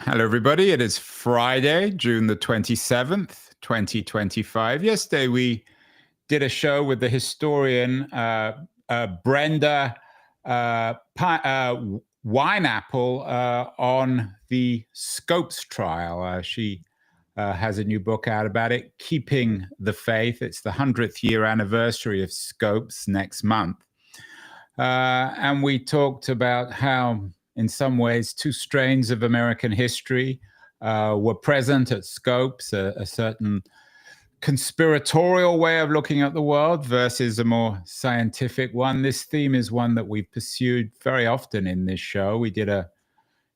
Hello, everybody. It is Friday, June the 27th, 2025. Yesterday, we did a show with the historian Brenda Wineapple on the Scopes trial. She has a new book out about it, Keeping the Faith. It's the 100th year anniversary of Scopes next month. And we talked about how, in some ways, two strains of American history were present at Scopes, a certain conspiratorial way of looking at the world versus a more scientific one. This theme is one that we've pursued very often in this show. We did a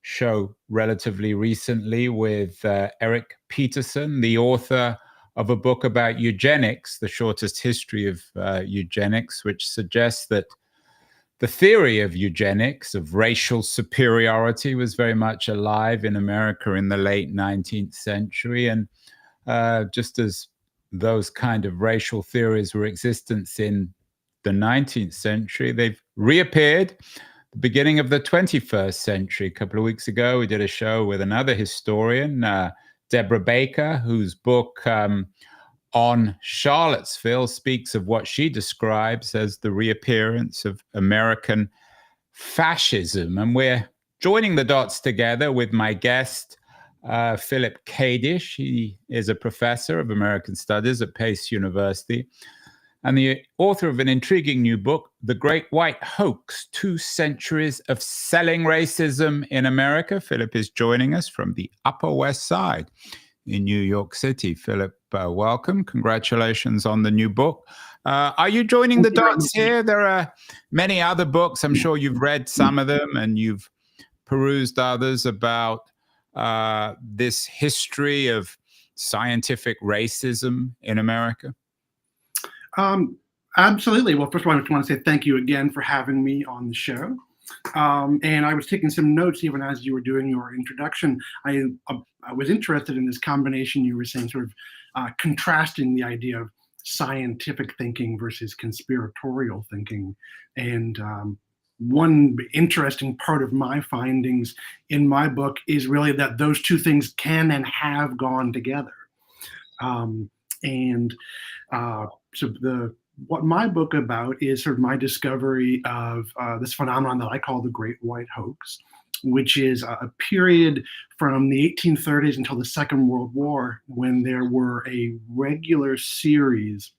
show relatively recently with Eric Peterson, the author of a book about eugenics, the shortest history of eugenics, which suggests that the theory of eugenics, of racial superiority, was very much alive in America in the late 19th century. And just as those kind of racial theories were existent in the 19th century, they've reappeared at the beginning of the 21st century. A couple of weeks ago, we did a show with another historian, Deborah Baker, whose book on Charlottesville speaks of what she describes as the reappearance of American fascism. And we're joining the dots together with my guest, Philip Kadish. He is a professor of American Studies at Pace University and the author of an intriguing new book, The Great White Hoax, 2 Centuries of Selling Racism in America. Philip is joining us from the Upper West Side in New York City. Philip, welcome. Congratulations on the new book. Are you joining the dots here? There are many other books. I'm sure you've read some of them and you've perused others about this history of scientific racism in America. Absolutely. Well, first of all, I just want to say thank you again for having me on the show. And I was taking some notes even as you were doing your introduction. I was interested in this combination you were saying, sort of contrasting the idea of scientific thinking versus conspiratorial thinking. And one interesting part of my findings in my book is really that those two things can and have gone together. So what my book about is sort of my discovery of this phenomenon that I call the Great White Hoax, which is a period from the 1830s until the Second World War when there were a regular series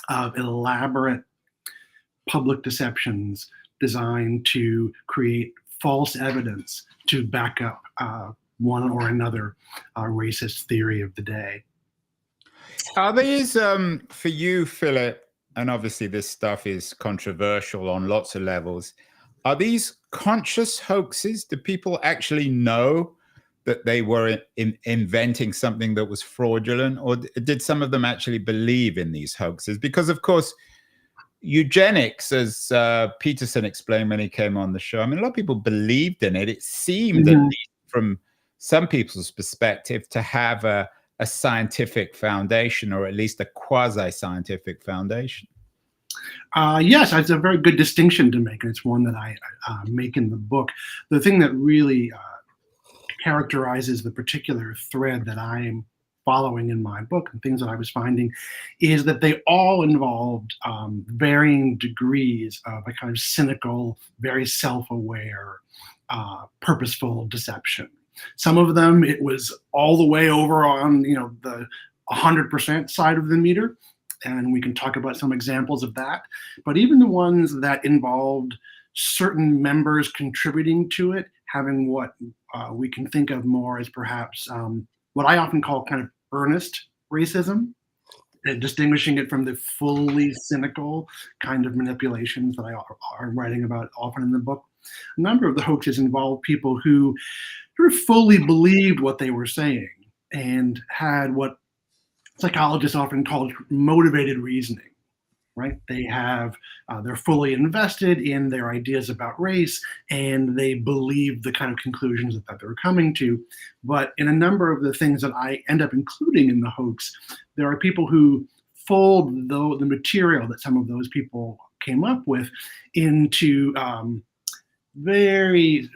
of elaborate public deceptions designed to create false evidence to back up one or another racist theory of the day. Are these, for you, Philip, and obviously this stuff is controversial on lots of levels, are these conscious hoaxes? Do people actually know that they were inventing something that was fraudulent, or did some of them actually believe in these hoaxes? Because, of course, eugenics, as Peterson explained when he came on the show, I mean, a lot of people believed in it. It seemed, at least from some people's perspective, to have a scientific foundation, or at least a quasi-scientific foundation. Yes, it's a very good distinction to make, and it's one that I make in the book. The thing that really characterizes the particular thread that I am following in my book and things that I was finding is that they all involved varying degrees of a kind of cynical, very self-aware, purposeful deception. Some of them, it was all the way over on, the 100% side of the meter, and we can talk about some examples of that. But even the ones that involved certain members contributing to it, having what we can think of more as perhaps what I often call kind of earnest racism, and distinguishing it from the fully cynical kind of manipulations that I'm writing about often in the book. A number of the hoaxes involved people who fully believed what they were saying and had what psychologists often call motivated reasoning, right? They're fully invested in their ideas about race, and they believe the kind of conclusions that they're coming to. But in a number of the things that I end up including in the hoax, there are people who fold the material that some of those people came up with into very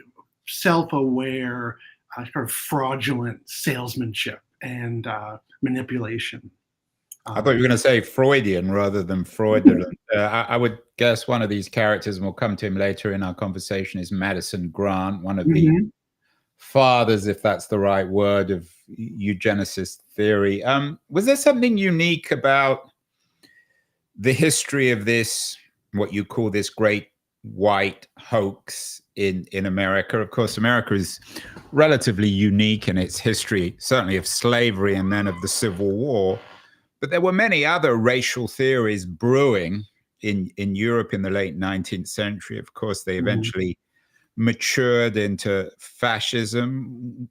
self-aware, sort of fraudulent salesmanship and manipulation. I thought you were going to say Freudian rather than fraudulent. I would guess one of these characters, and we'll come to him later in our conversation, is Madison Grant, one of the fathers, if that's the right word, of eugenicist theory. Was there something unique about the history of this, what you call this great white hoax in America? Of course, America is relatively unique in its history, certainly of slavery and then of the Civil War. But there were many other racial theories brewing in Europe in the late 19th century. Of course, they eventually matured into fascism.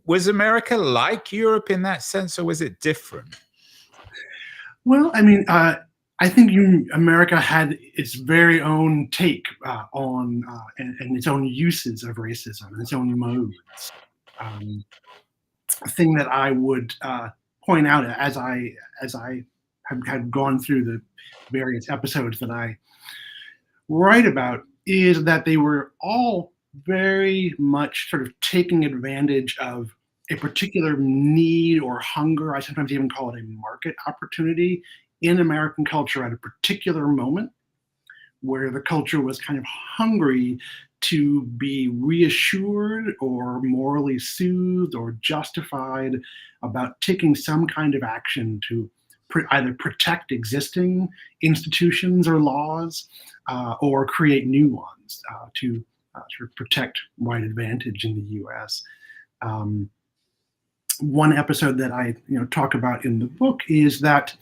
Was America like Europe in that sense, or was it different? Well, I mean, I think America had its very own take on and its own uses of racism and its own modes. A thing that I would point out as I had gone through the various episodes that I write about is that they were all very much sort of taking advantage of a particular need or hunger. I sometimes even call it a market opportunity in American culture at a particular moment where the culture was kind of hungry to be reassured or morally soothed or justified about taking some kind of action to either protect existing institutions or laws or create new ones to sort of protect white advantage in the U.S. One episode that I talk about in the book is that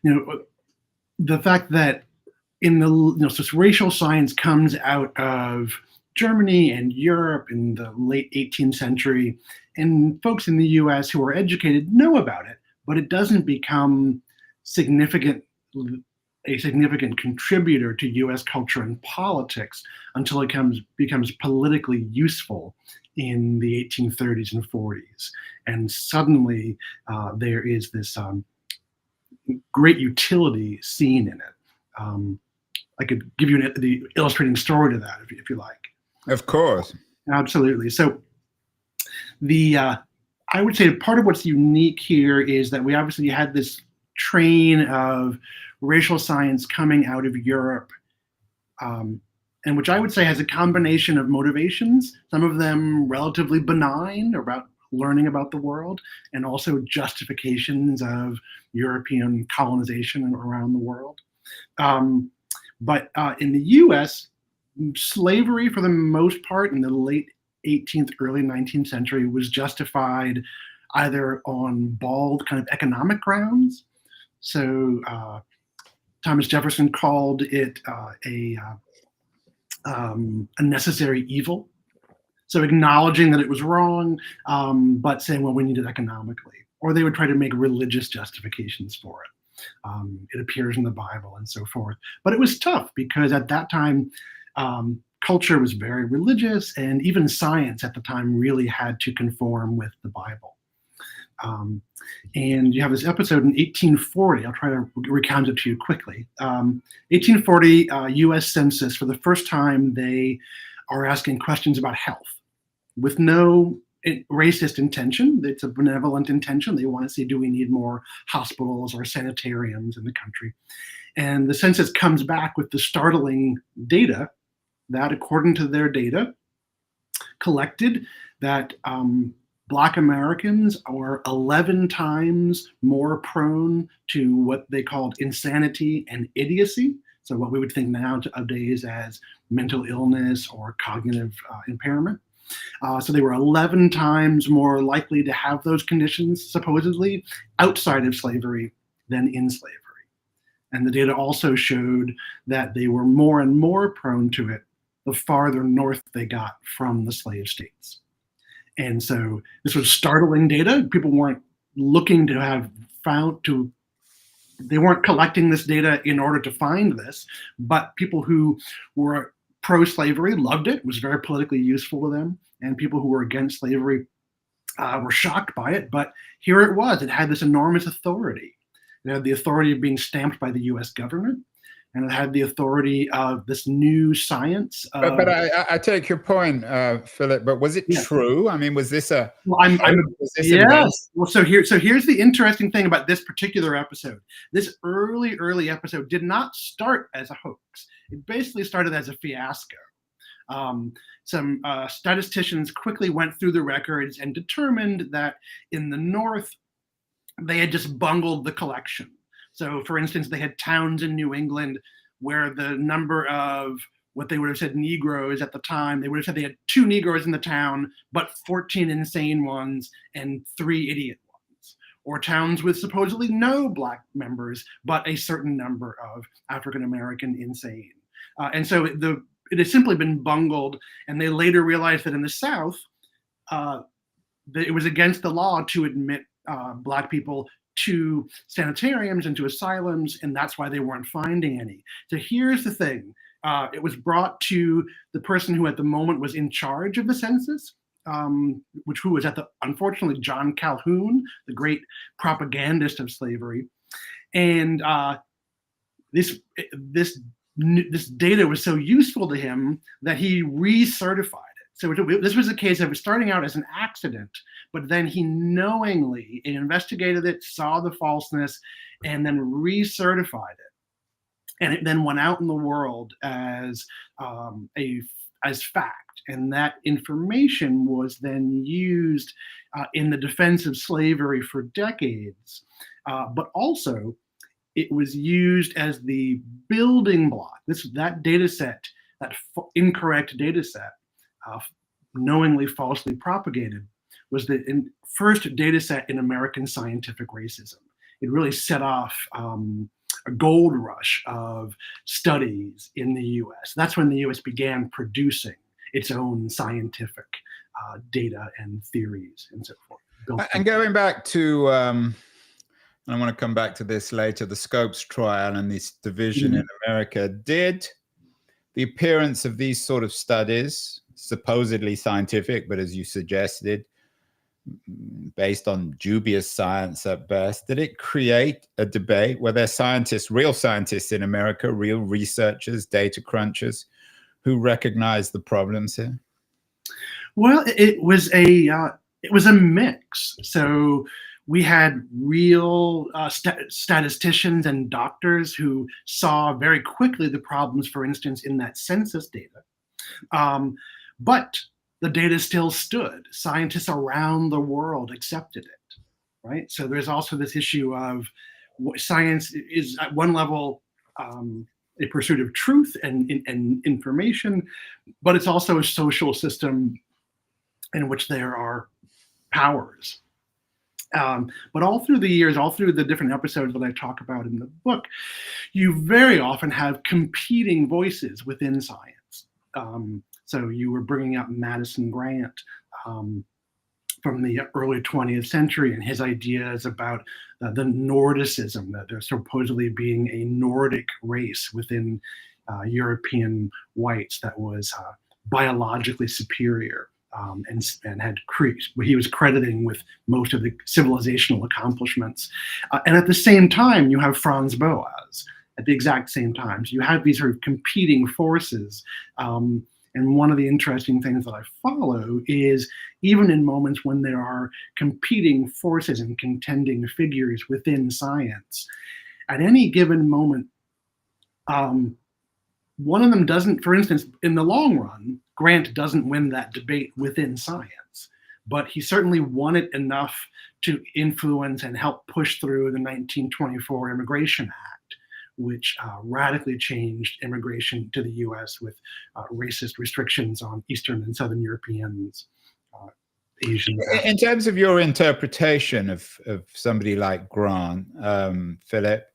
the fact that in the so racial science comes out of Germany and Europe in the late 18th century, and folks in the U.S. who are educated know about it, but it doesn't become a significant contributor to U.S. culture and politics until it becomes politically useful in the 1830s and 40s. And suddenly there is this great utility seen in it. I could give you the illustrating story to that if you like. Of course. Absolutely. So I would say part of what's unique here is that we obviously had this train of racial science coming out of Europe, and which I would say has a combination of motivations, some of them relatively benign about learning about the world, and also justifications of European colonization around the world. But in the US, slavery for the most part in the late 18th, early 19th century was justified either on bald kind of economic grounds. So Thomas Jefferson called it a necessary evil. So acknowledging that it was wrong, but saying, well, we need it economically. Or they would try to make religious justifications for it. It appears in the Bible and so forth. But it was tough because at that time, culture was very religious, and even science at the time really had to conform with the Bible. And you have this episode in 1840. I'll try to recount it to you quickly. 1840 U.S. Census, for the first time, they are asking questions about health with no racist intention. It's a benevolent intention. They want to see, do we need more hospitals or sanitariums in the country? And the census comes back with the startling data that, according to their data, collected that Black Americans are 11 times more prone to what they called insanity and idiocy. So what we would think nowadays as mental illness or cognitive impairment. So they were 11 times more likely to have those conditions, supposedly, outside of slavery than in slavery. And the data also showed that they were more and more prone to it the farther north they got from the slave states. And so this was startling data. People weren't looking to have found to, they weren't collecting this data in order to find this, but people who were pro-slavery loved it. It was very politically useful to them. And people who were against slavery were shocked by it. But here it was. It had this enormous authority. It had the authority of being stamped by the US government. and it had the authority of this new science. But I take your point, Philip. But was it Yeah. true? I mean, was this a Well, was this a yes. Well, so here's the interesting thing about this particular episode. This early episode did not start as a hoax. It basically started as a fiasco. Some statisticians quickly went through the records and determined that in the North, they had just bungled the collection. So, for instance, they had towns in New England where the number of what they would have said Negroes at the time, they would have said they had 2 Negroes in the town, but 14 insane ones and 3 idiot ones. Or towns with supposedly no Black members, but a certain number of African American insane. And so it has simply been bungled. And they later realized that in the South, that it was against the law to admit Black people to sanitariums and to asylums, and that's why they weren't finding any. So here's the thing. It was brought to the person who at the moment was in charge of the census, who was unfortunately, John Calhoun, the great propagandist of slavery. And this data was so useful to him that he recertified it. So this was a case of starting out as an accident, but then he knowingly investigated it, saw the falseness, and then recertified it. And it then went out in the world as fact. And that information was then used in the defense of slavery for decades. But also, it was used as the building block. That data set, that incorrect data set, knowingly falsely propagated, was the first data set in American scientific racism. It really set off a gold rush of studies in the US. That's when the US began producing its own scientific data and theories and so forth. And going back to, and I want to come back to this later, the Scopes trial and this division in America, did the appearance of these sort of studies, supposedly scientific, but as you suggested, based on dubious science at best, did it create a debate? Were there scientists, real scientists in America, real researchers, data crunchers, who recognized the problems here? Well, it was a mix. So we had real statisticians and doctors who saw very quickly the problems, for instance, in that census data. But the data still stood. Scientists around the world accepted it, right? So there's also this issue of science is at one level a pursuit of truth and information, but it's also a social system in which there are powers. But all through the years, all through the different episodes that I talk about in the book, you very often have competing voices within science. So you were bringing up Madison Grant from the early 20th century and his ideas about the Nordicism, that there's supposedly being a Nordic race within European whites that was biologically superior and had he was crediting with most of the civilizational accomplishments. And at the same time, you have Franz Boas at the exact same time. So you have these sort of competing forces. And one of the interesting things that I follow is even in moments when there are competing forces and contending figures within science, at any given moment, one of them doesn't, for instance, in the long run, Grant doesn't win that debate within science, but he certainly won it enough to influence and help push through the 1924 Immigration Act, which radically changed immigration to the US with racist restrictions on Eastern and Southern Europeans, Asians. In terms of your interpretation of somebody like Grant, Philip,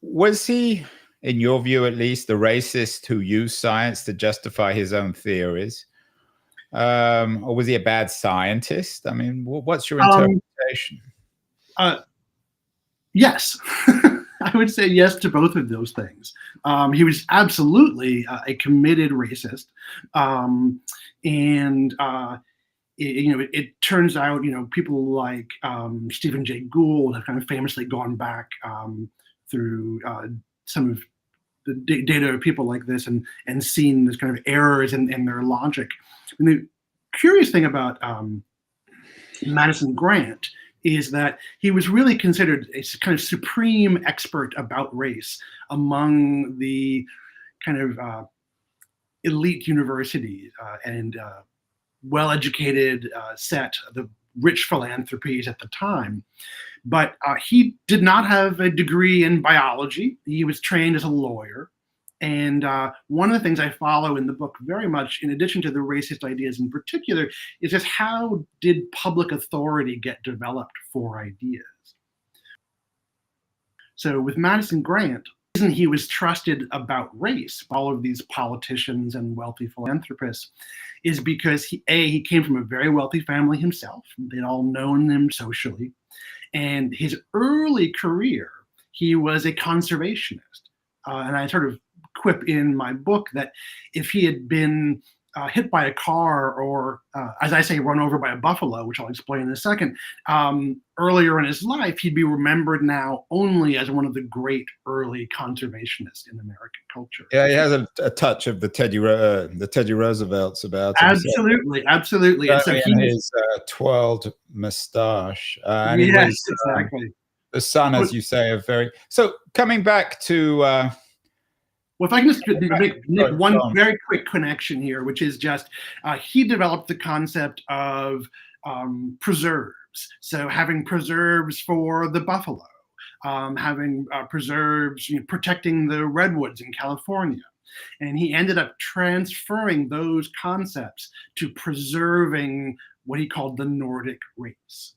was he, in your view at least, the racist who used science to justify his own theories? Or was he a bad scientist? I mean, what's your interpretation? Yes. I would say yes to both of those things. He was absolutely a committed racist. It turns out, people like Stephen Jay Gould have kind of famously gone back through some of data of people like this and seen this kind of errors in their logic. And the curious thing about Madison Grant is that he was really considered a kind of supreme expert about race among the kind of elite universities and well-educated set, the rich philanthropies at the time. But he did not have a degree in biology. He was trained as a lawyer. And one of the things I follow in the book very much, in addition to the racist ideas in particular, is just how did public authority get developed for ideas? So with Madison Grant, the reason he was trusted about race by all of these politicians and wealthy philanthropists is because he came from a very wealthy family himself. They'd all known him socially. And his early career, he was a conservationist. And I sort of quip in my book that if he had been hit by a car or, as I say, run over by a buffalo, which I'll explain in a second, earlier in his life, he'd be remembered now only as one of the great early conservationists in American culture. Yeah, he has a touch of the Teddy Roosevelt's about him. Absolutely, absolutely. And so his twirled moustache. And yes, he was, exactly. The son, as you say, of very... So coming back to... well, if I can just make one very quick connection here, which is just he developed the concept of preserves. So having preserves for the buffalo, having preserves, protecting the redwoods in California. And he ended up transferring those concepts to preserving what he called the Nordic race.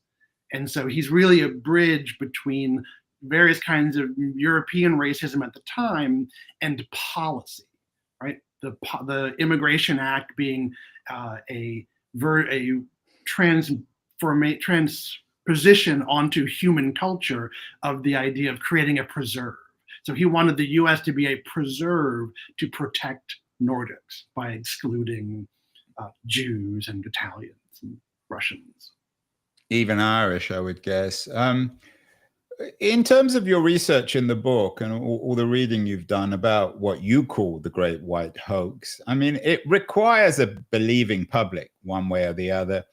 And so he's really a bridge between various kinds of European racism at the time and policy, right? The Immigration Act being a transposition onto human culture of the idea of creating a preserve. So he wanted the US to be a preserve to protect Nordics by excluding Jews and Italians and Russians. Even Irish, I would guess. In terms of your research in the book and all the reading you've done about what you call the Great White Hoax, I mean, it requires a believing public one way or the other.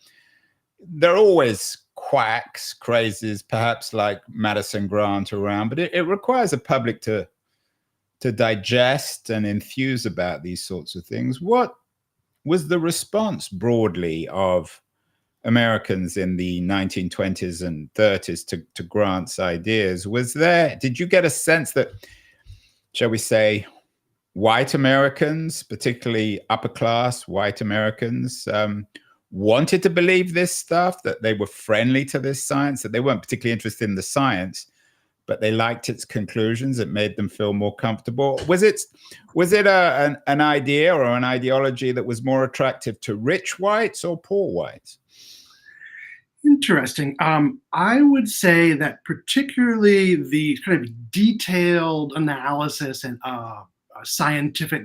There are always quacks, crazies, perhaps like Madison Grant around, but it requires a public to digest and enthuse about these sorts of things. What was the response broadly of Americans in the 1920s and 30s to Grant's ideas? Did you get a sense that, shall we say, white Americans, particularly upper class white Americans, wanted to believe this stuff, that they were friendly to this science, that they weren't particularly interested in the science, but they liked its conclusions? It made them feel more comfortable. Was it an idea or an ideology that was more attractive to rich whites or poor whites? Interesting. I would say that particularly the kind of detailed analysis and scientific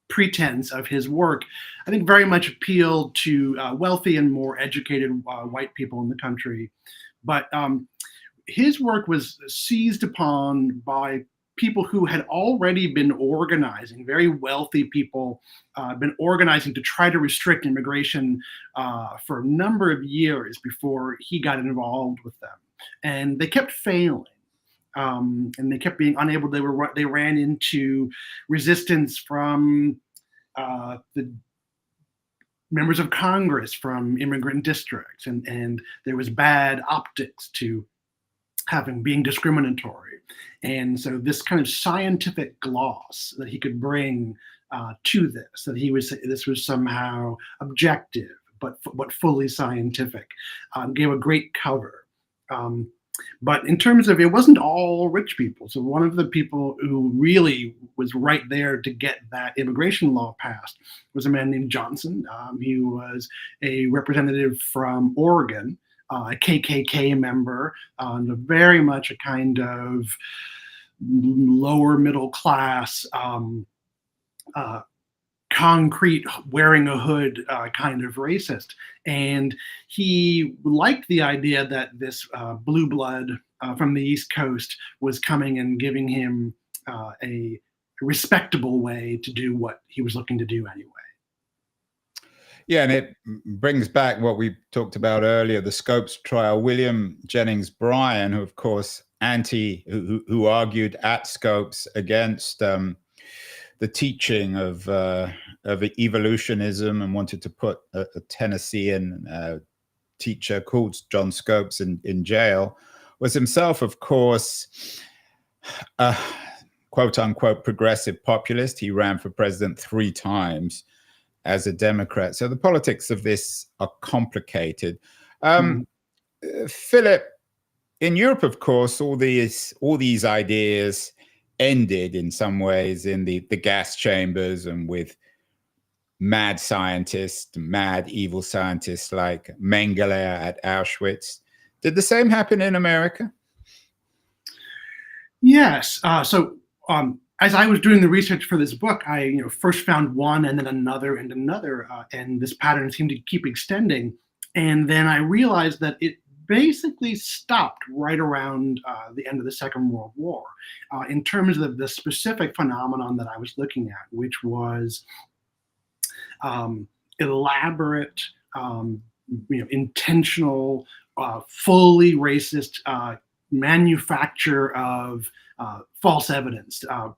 pretense of his work, I think very much appealed to wealthy and more educated white people in the country. But his work was seized upon by people who had already been organizing, very wealthy people, been organizing to try to restrict immigration for a number of years before he got involved with them. And they kept failing. And they kept being unable. They ran into resistance from the members of Congress from immigrant districts, and there was bad optics to being discriminatory. And so this kind of scientific gloss that he could bring to this, this was somehow objective, but fully scientific, gave a great cover. But in terms of, it wasn't all rich people. So one of the people who really was right there to get that immigration law passed was a man named Johnson. He was a representative from Oregon, a KKK member, very much a kind of lower middle class, concrete, wearing a hood kind of racist. And he liked the idea that this blue blood from the East Coast was coming and giving him a respectable way to do what he was looking to do anyway. Yeah, and it brings back what we talked about earlier, the Scopes trial. William Jennings Bryan, who of course who argued at Scopes against the teaching of evolutionism and wanted to put a Tennessean teacher called John Scopes in jail, was himself, of course, a quote unquote progressive populist. He ran for president 3 times as a Democrat. So the politics of this are complicated. Philip, in Europe, of course, all these ideas ended in some ways in the gas chambers and with mad scientists, mad evil scientists like Mengele at Auschwitz. Did the same happen in America? Yes. As I was doing the research for this book, I first found one and then another and another, and this pattern seemed to keep extending. And then I realized that it basically stopped right around the end of the Second World War in terms of the specific phenomenon that I was looking at, which was elaborate, intentional, fully racist manufacture of false evidence of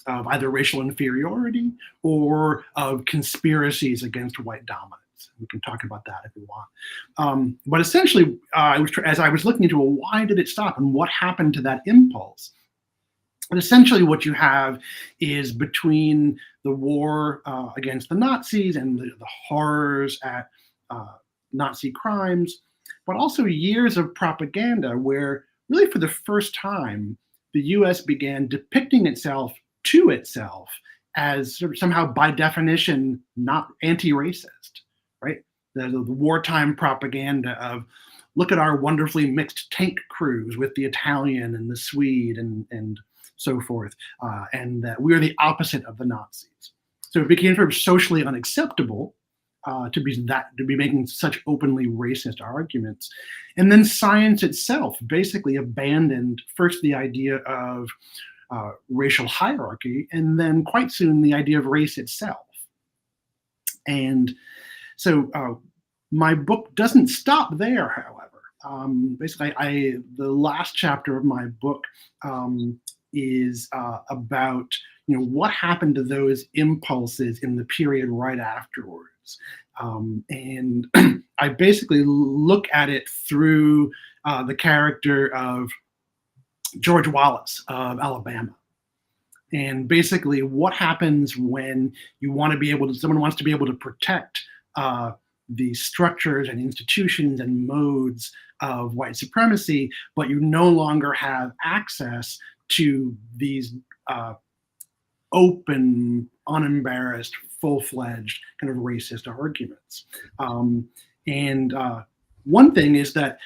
either racial inferiority or of conspiracies against white dominance. We can talk about that if you want. But essentially, as I was looking into why did it stop and what happened to that impulse? And essentially what you have is between the war against the Nazis and the horrors at Nazi crimes, but also years of propaganda where really for the first time, the US began depicting itself to itself as sort of somehow by definition not anti-racist, right? The wartime propaganda of look at our wonderfully mixed tank crews with the Italian and the Swede and so forth, and that we're the opposite of the Nazis. So it became sort of socially unacceptable to be making such openly racist arguments. And then science itself basically abandoned first the idea of racial hierarchy, and then quite soon the idea of race itself. And so my book doesn't stop there, however. Basically, the last chapter of my book is about what happened to those impulses in the period right afterwards. And I basically look at it through the character of George Wallace of Alabama. And basically what happens when someone wants to be able to protect the structures and institutions and modes of white supremacy, but you no longer have access to these open, unembarrassed, full-fledged kind of racist arguments. And one thing is that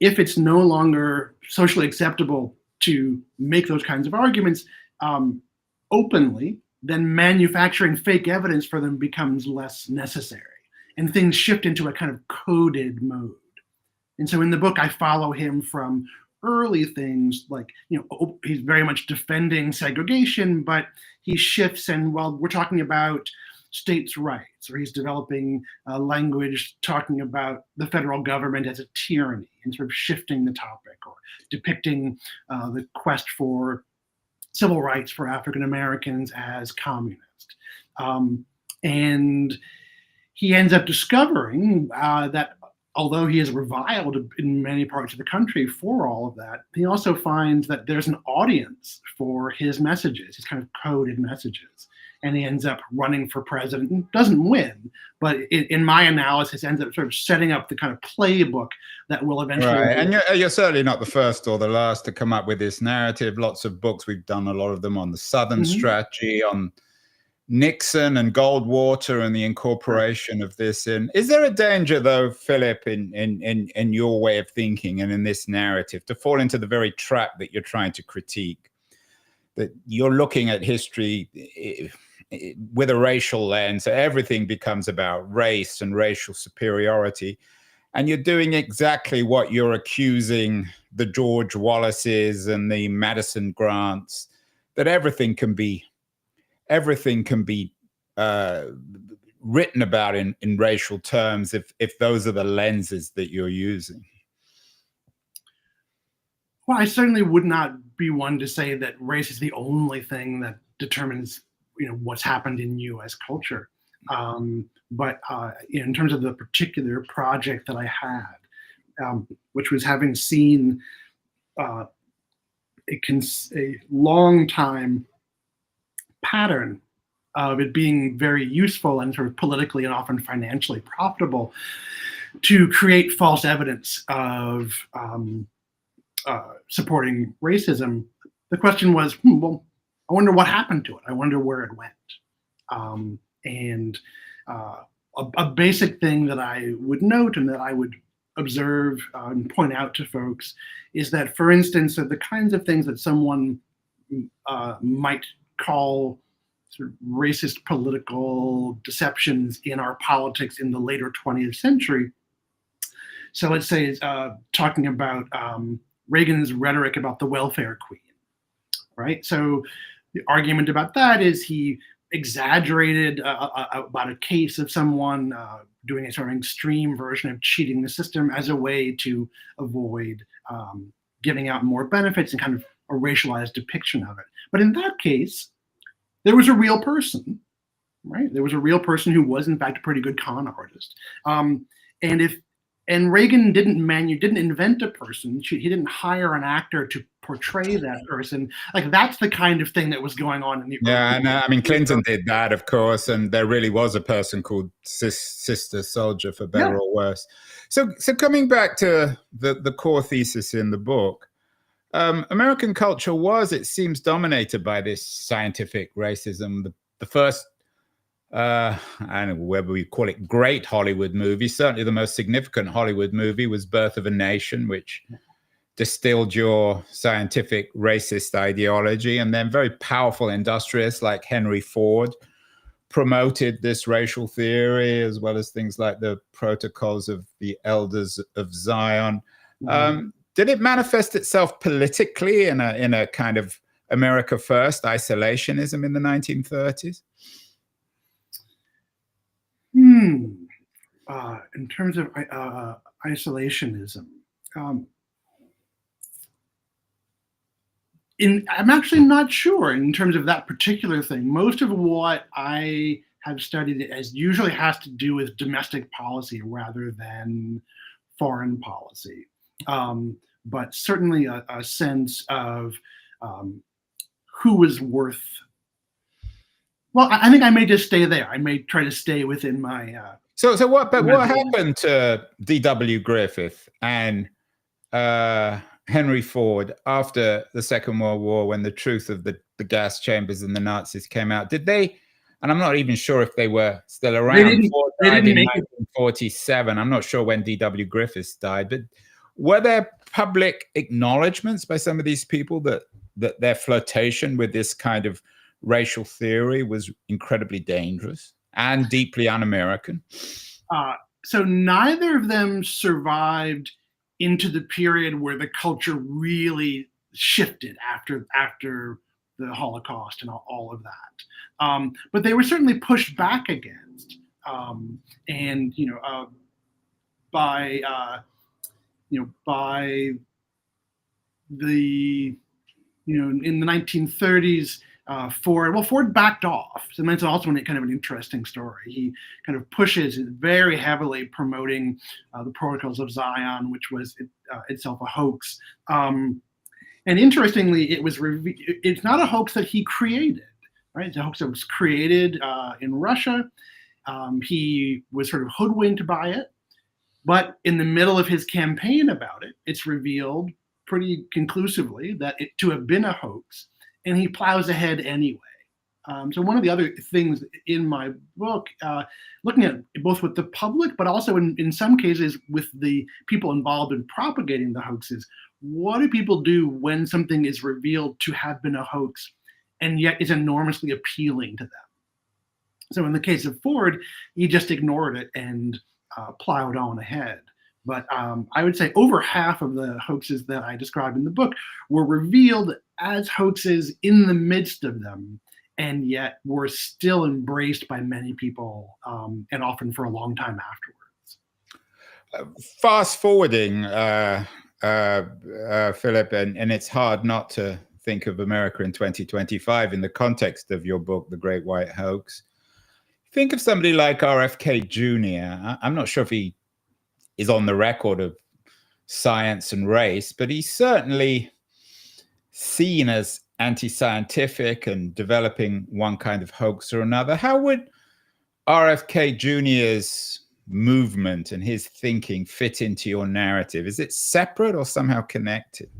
if it's no longer socially acceptable to make those kinds of arguments openly, then manufacturing fake evidence for them becomes less necessary, and things shift into a kind of coded mode. And so in the book, I follow him from early things like, he's very much defending segregation, but he shifts and, well, we're talking about states' rights, or he's developing a language talking about the federal government as a tyranny and sort of shifting the topic, or depicting the quest for civil rights for African Americans as communist. And he ends up discovering that although he is reviled in many parts of the country for all of that, he also finds that there's an audience for his messages, his kind of coded messages. And he ends up running for president and doesn't win, but in my analysis ends up sort of setting up the kind of playbook that will eventually. Right, and you're certainly not the first or the last to come up with this narrative. Lots of books, we've done a lot of them on the Southern strategy, on Nixon and Goldwater and the incorporation of this in. Is there a danger, though, Philip, in your way of thinking and in this narrative, to fall into the very trap that you're trying to critique, that you're looking at history with a racial lens, so everything becomes about race and racial superiority, and you're doing exactly what you're accusing the George Wallaces and the Madison Grants that everything can be written about in racial terms if those are the lenses that you're using? Well, I certainly would not be one to say that race is the only thing that determines, what's happened in U.S. culture. But in terms of the particular project that I had, which was having seen a long time pattern of it being very useful and sort of politically and often financially profitable to create false evidence of supporting racism, the question was, well, I wonder what happened to it. I wonder where it went. And a basic thing that I would note and that I would observe and point out to folks is that, for instance, the kinds of things that someone might call sort of racist political deceptions in our politics in the later 20th century. So let's say talking about Reagan's rhetoric about the welfare queen, right? So the argument about that is he exaggerated about a case of someone doing a sort of extreme version of cheating the system as a way to avoid giving out more benefits and kind of a racialized depiction of it. But in that case, there was a real person, right? There was a real person who was, in fact, a pretty good con artist. And Reagan didn't invent a person. He didn't hire an actor to portray that person. Like, that's the kind of thing that was going on in the and I mean, Clinton did that, of course, and there really was a person called Sister Soldier, for better or worse. So coming back to the core thesis in the book, American culture was, it seems, dominated by this scientific racism. The first, I don't know whether we call it great Hollywood movie, certainly the most significant Hollywood movie was Birth of a Nation, which distilled your scientific racist ideology. And then very powerful industrialists like Henry Ford promoted this racial theory, as well as things like the Protocols of the Elders of Zion. Did it manifest itself politically in a kind of America First isolationism in the 1930s? In terms of isolationism, I'm actually not sure in terms of that particular thing. Most of what I have studied usually has to do with domestic policy rather than foreign policy. But certainly a sense of who was worth. Well, I think I may just stay there. I may try to stay within my. So what happened to D.W. Griffith and Henry Ford after the Second World War, when the truth of the gas chambers and the Nazis came out? Did they? And I'm not even sure if they were still around. Ford died in 1947. I'm not sure when D.W. Griffiths died, but were there public acknowledgements by some of these people that their flirtation with this kind of racial theory was incredibly dangerous and deeply un-American? So neither of them survived into the period where the culture really shifted after the Holocaust and all of that. But they were certainly pushed back against, by the in the 1930s. Ford backed off. So that's also kind of an interesting story. He kind of pushes very heavily promoting the Protocols of Zion, which was itself a hoax. And interestingly, it's not a hoax that he created, right? It's a hoax that was created in Russia. He was sort of hoodwinked by it. But in the middle of his campaign about it, it's revealed pretty conclusively that it to have been a hoax. And he plows ahead anyway. So one of the other things in my book, looking at both with the public, but also in some cases with the people involved in propagating the hoaxes, what do people do when something is revealed to have been a hoax and yet is enormously appealing to them? So in the case of Ford, he just ignored it and plowed on ahead. But I would say over half of the hoaxes that I describe in the book were revealed as hoaxes in the midst of them, and yet were still embraced by many people, and often for a long time afterwards. Fast forwarding, Philip, and it's hard not to think of America in 2025 in the context of your book, The Great White Hoax. Think of somebody like RFK Jr. I'm not sure if he is on the record of science and race, but he's certainly seen as anti-scientific and developing one kind of hoax or another. How would RFK Jr.'s movement and his thinking fit into your narrative? Is it separate or somehow connected?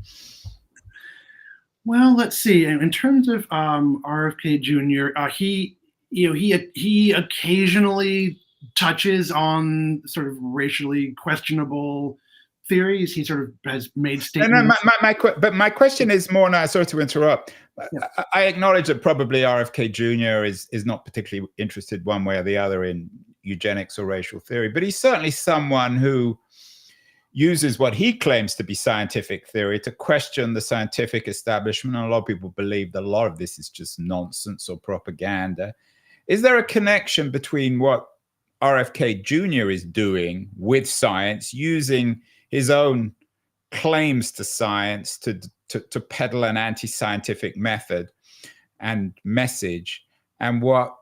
Well, let's see. In terms of RFK Jr., he occasionally touches on sort of racially questionable theories. He sort of has made statements. But my question is more now. Sorry to interrupt. Yeah. I acknowledge that probably RFK Jr. is not particularly interested one way or the other in eugenics or racial theory, but he's certainly someone who uses what he claims to be scientific theory to question the scientific establishment. And a lot of people believe that a lot of this is just nonsense or propaganda. Is there a connection between what RFK Jr. is doing with science, using his own claims to science to peddle an anti-scientific method and message, and what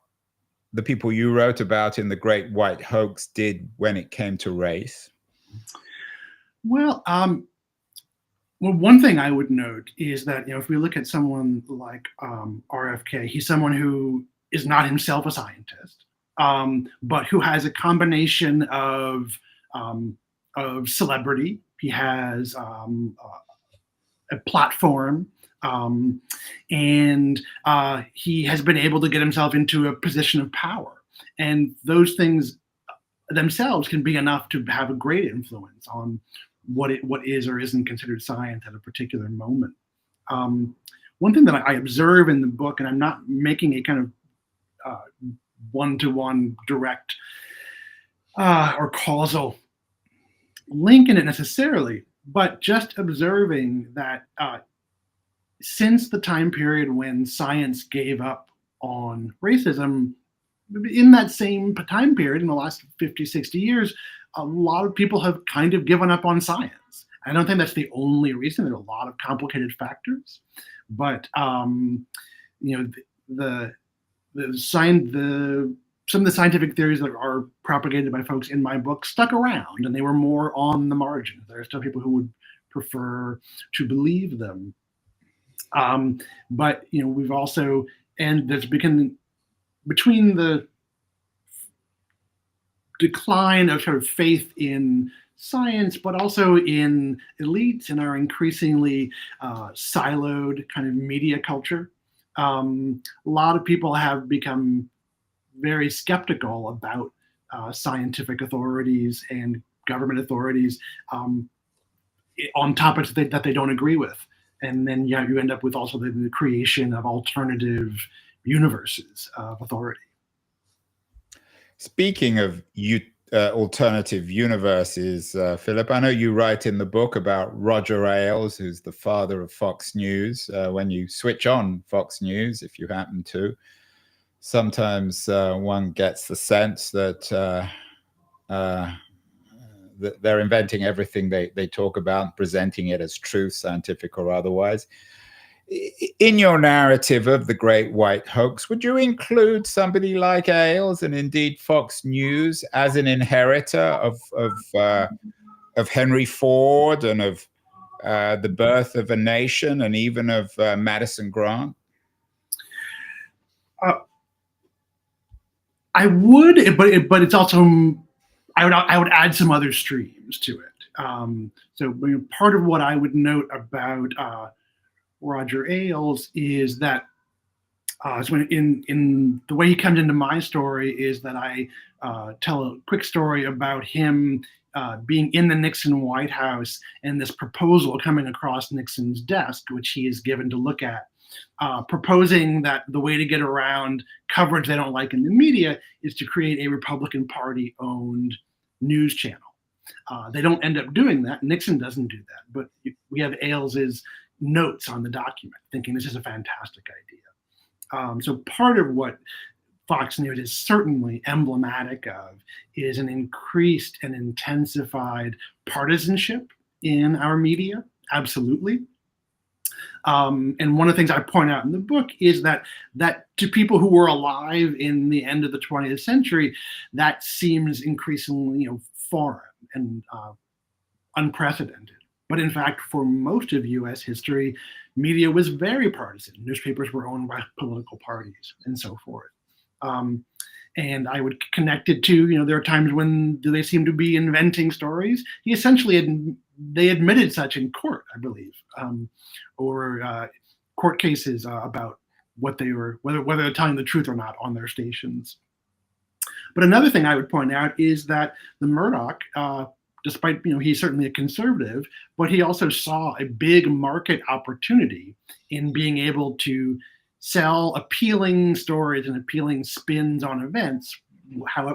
the people you wrote about in The Great White Hoax did when it came to race? Well, one thing I would note is that, if we look at someone like RFK, he's someone who is not himself a scientist, but who has a combination of celebrity. He has a platform, and he has been able to get himself into a position of power. And those things themselves can be enough to have a great influence on what is or isn't considered science at a particular moment. One thing that I observe in the book, and I'm not making a kind of one-to-one direct or causal link in it necessarily, but just observing that since the time period when science gave up on racism, in that same time period, in the last 50, 60 years, a lot of people have kind of given up on science. I don't think that's the only reason. There are a lot of complicated factors, but some of the scientific theories that are propagated by folks in my book stuck around, and they were more on the margin. There are still people who would prefer to believe them. But we've also, and there's become, between the decline of sort of faith in science, but also in elites and our increasingly siloed kind of media culture, a lot of people have become very skeptical about scientific authorities and government authorities on topics that they don't agree with. And then you end up with also the creation of alternative universes of authority. Speaking of alternative universes, Philip, I know you write in the book about Roger Ailes, who's the father of Fox News. When you switch on Fox News, if you happen to, sometimes one gets the sense that they're inventing everything they talk about, presenting it as truth, scientific or otherwise. In your narrative of The Great White Hoax, would you include somebody like Ailes and indeed Fox News as an inheritor of Henry Ford and of the birth of a nation and even of Madison Grant? I would, but it's also, I would add some other streams to it. So part of what I would note about Roger Ailes is that so in the way he comes into my story is that I tell a quick story about him being in the Nixon White House and this proposal coming across Nixon's desk, which he is given to look at, proposing that the way to get around coverage they don't like in the media is to create a Republican Party-owned news channel. They don't end up doing that. Nixon doesn't do that, but we have Ailes's notes on the document, thinking this is a fantastic idea. So part of what Fox News is certainly emblematic of is an increased and intensified partisanship in our media, absolutely. And one of the things I point out in the book is that to people who were alive in the end of the 20th century, that seems increasingly foreign and unprecedented. But in fact, for most of US history, media was very partisan. Newspapers were owned by political parties and so forth. And I would connect it to, there are times when they seem to be inventing stories. He essentially, they admitted such in court, I believe, or court cases about what they were, whether they're telling the truth or not on their stations. But another thing I would point out is that the Murdoch, despite, he's certainly a conservative, but he also saw a big market opportunity in being able to sell appealing stories and appealing spins on events,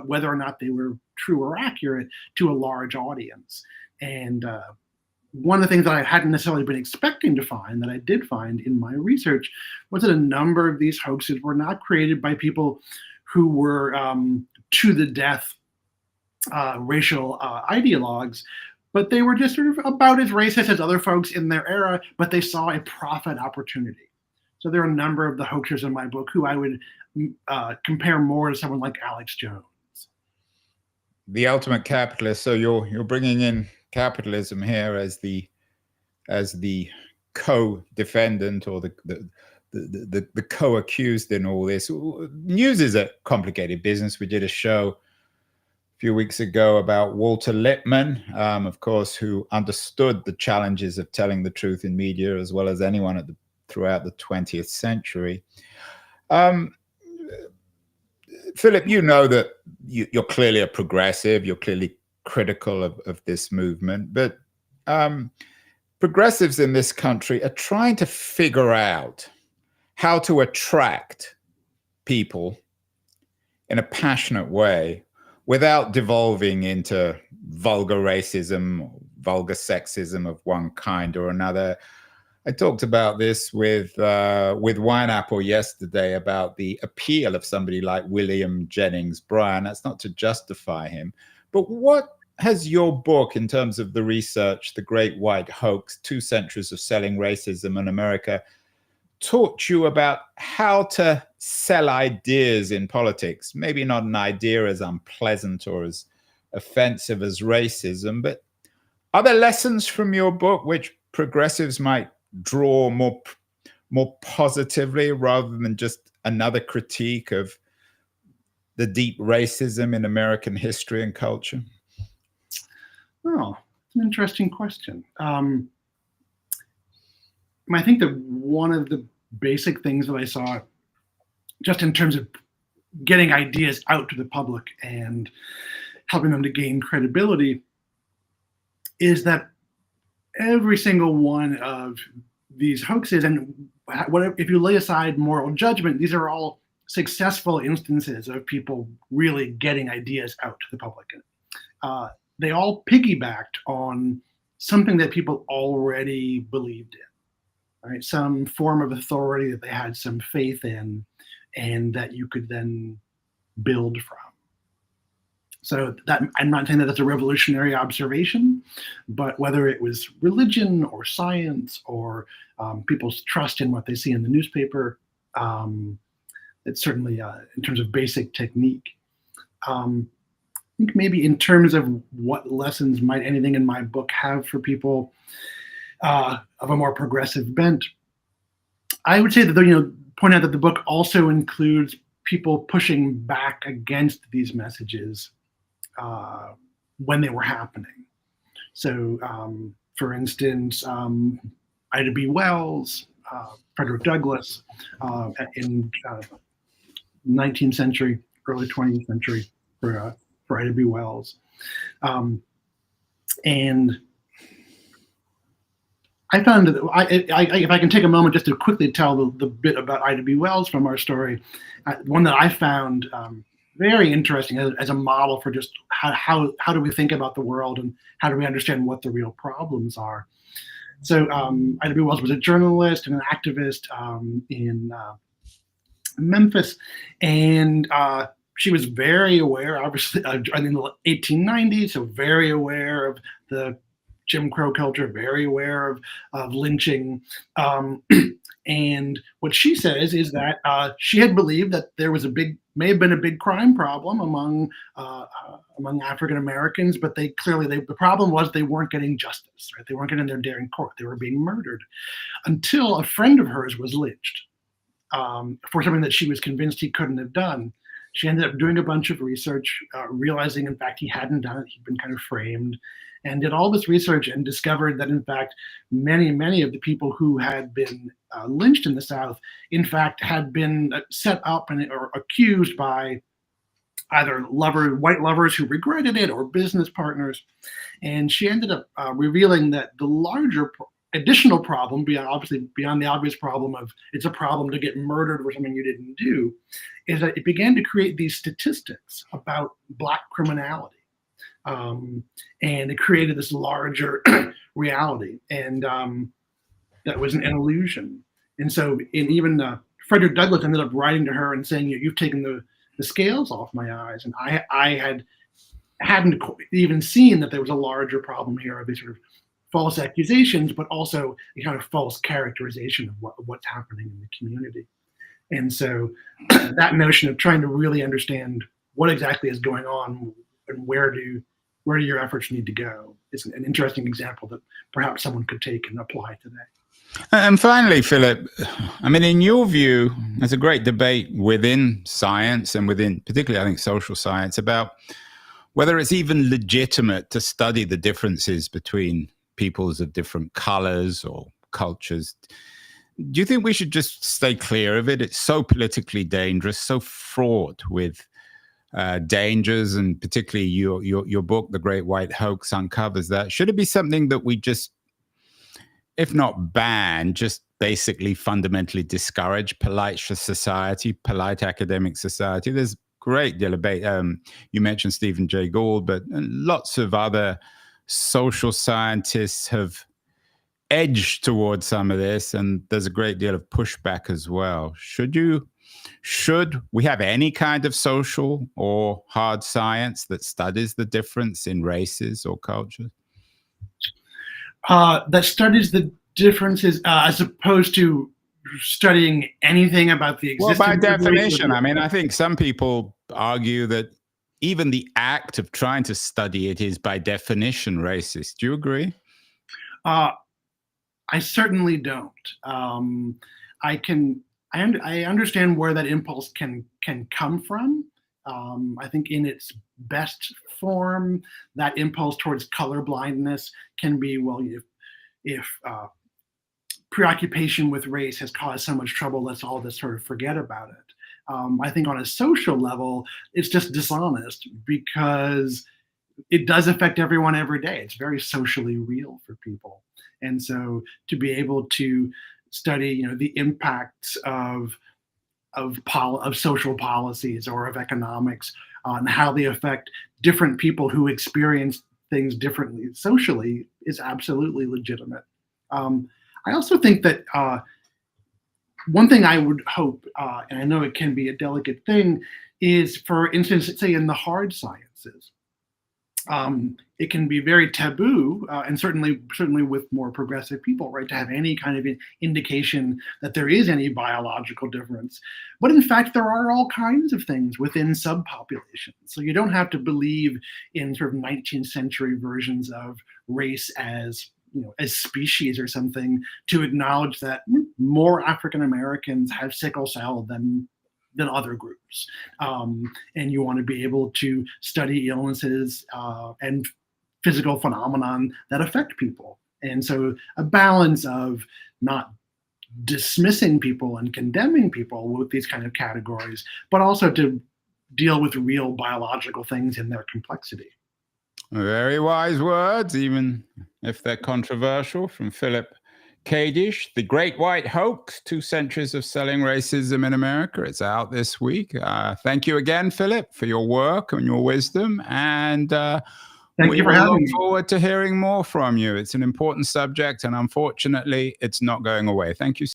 whether or not they were true or accurate, to a large audience. And one of the things that I hadn't necessarily been expecting to find, that I did find in my research, was that a number of these hoaxes were not created by people who were to the death racial ideologues, but they were just sort of about as racist as other folks in their era, but they saw a profit opportunity. So there are a number of the hoaxers in my book who I would compare more to someone like Alex Jones. The ultimate capitalist. So you're bringing in capitalism here as the co-defendant or the co-accused in all this. News is a complicated business. We did a show a few weeks ago about Walter Lippmann, of course, who understood the challenges of telling the truth in media as well as anyone throughout the 20th century. Philip, you know that you're clearly a progressive, you're clearly critical of this movement, but progressives in this country are trying to figure out how to attract people in a passionate way without devolving into vulgar racism, vulgar sexism of one kind or another. I talked about this with Wineapple yesterday about the appeal of somebody like William Jennings Bryan. That's not to justify him, but what has your book, in terms of the research, The Great White Hoax, 2 Centuries of Selling Racism in America, taught you about how to sell ideas in politics? Maybe not an idea as unpleasant or as offensive as racism, but are there lessons from your book which progressives might draw more positively rather than just another critique of the deep racism in American history and culture? Oh, it's an interesting question. I think that one of the basic things that I saw, just in terms of getting ideas out to the public and helping them to gain credibility, is that every single one of these hoaxes, and whatever, if you lay aside moral judgment, these are all successful instances of people really getting ideas out to the public. They all piggybacked on something that people already believed in, right? Some form of authority that they had some faith in, and that you could then build from. So that, I'm not saying that that's a revolutionary observation, but whether it was religion or science or people's trust in what they see in the newspaper, it's certainly in terms of basic technique. I think maybe in terms of what lessons might anything in my book have for people of a more progressive bent, I would say that, point out that the book also includes people pushing back against these messages when they were happening. So, for instance, Ida B. Wells, Frederick Douglass in 19th century, early 20th century for Ida B. Wells. And I found that if I can take a moment just to quickly tell the bit about Ida B. Wells from our story, one that I found very interesting as a model for just how do we think about the world and how do we understand what the real problems are. So Ida B. Wells was a journalist and an activist in Memphis, and she was very aware, obviously, in the 1890s, so very aware of the Jim Crow culture, very aware of lynching. And what she says is that she had believed that there was may have been a big crime problem among African Americans, but the problem was they weren't getting justice, right? They weren't getting their day in court. They were being murdered until a friend of hers was lynched for something that she was convinced he couldn't have done. She ended up doing a bunch of research, realizing, in fact, he hadn't done it. He'd been kind of framed, and did all this research and discovered that, in fact, many of the people who had been lynched in the South, in fact, had been set up or accused by either white lovers who regretted it or business partners. And she ended up revealing that the larger additional problem, beyond the obvious problem of it's a problem to get murdered for something you didn't do, is that it began to create these statistics about Black criminality. And it created this larger reality, and that was an illusion. And so, even Frederick Douglass ended up writing to her and saying, "You've taken the scales off my eyes," and I hadn't even seen that there was a larger problem here of these sort of false accusations, but also a kind of false characterization of what's happening in the community. And so, that notion of trying to really understand what exactly is going on and where do your efforts need to go is an interesting example that perhaps someone could take and apply today. And finally, Philip, I mean, in your view, there's a great debate within science and within particularly, I think, social science about whether it's even legitimate to study the differences between peoples of different colors or cultures. Do you think we should just stay clear of it? It's so politically dangerous, so fraught with dangers, and particularly your book, The Great White Hoax, uncovers that. Should it be something that we just, if not ban, just basically fundamentally discourage polite society, polite academic society? There's a great deal of debate. You mentioned Stephen Jay Gould, but lots of other social scientists have edged towards some of this, and there's a great deal of pushback as well. Should we have any kind of social or hard science that studies the difference in races or cultures? That studies the differences as opposed to studying anything about the existence. Well, by definition, I mean, I think some people argue that even the act of trying to study it is by definition racist. Do you agree? I certainly don't. I understand where that impulse can come from. I think in its best form, that impulse towards color blindness can be, well, if preoccupation with race has caused so much trouble, let's all just sort of forget about it. I think on a social level, it's just dishonest because it does affect everyone every day. It's very socially real for people. And so to be able to study, the impacts of social policies or of economics on how they affect different people who experience things differently socially is absolutely legitimate. I also think that one thing I would hope, and I know it can be a delicate thing, is, for instance, say in the hard sciences, it can be very taboo, and certainly with more progressive people, right, to have any kind of indication that there is any biological difference. But in fact, there are all kinds of things within subpopulations. So you don't have to believe in sort of 19th century versions of race as species or something to acknowledge that more African Americans have sickle cell than other groups. And you want to be able to study illnesses and physical phenomenon that affect people. And so a balance of not dismissing people and condemning people with these kind of categories, but also to deal with real biological things in their complexity. Very wise words, even if they're controversial, from Philip Kadish, The Great White Hoax, 2 Centuries of Selling Racism in America. It's out this week. Thank you again, Philip, for your work and your wisdom. And Thank you for having me. We look forward to hearing more from you. It's an important subject, and unfortunately, it's not going away. Thank you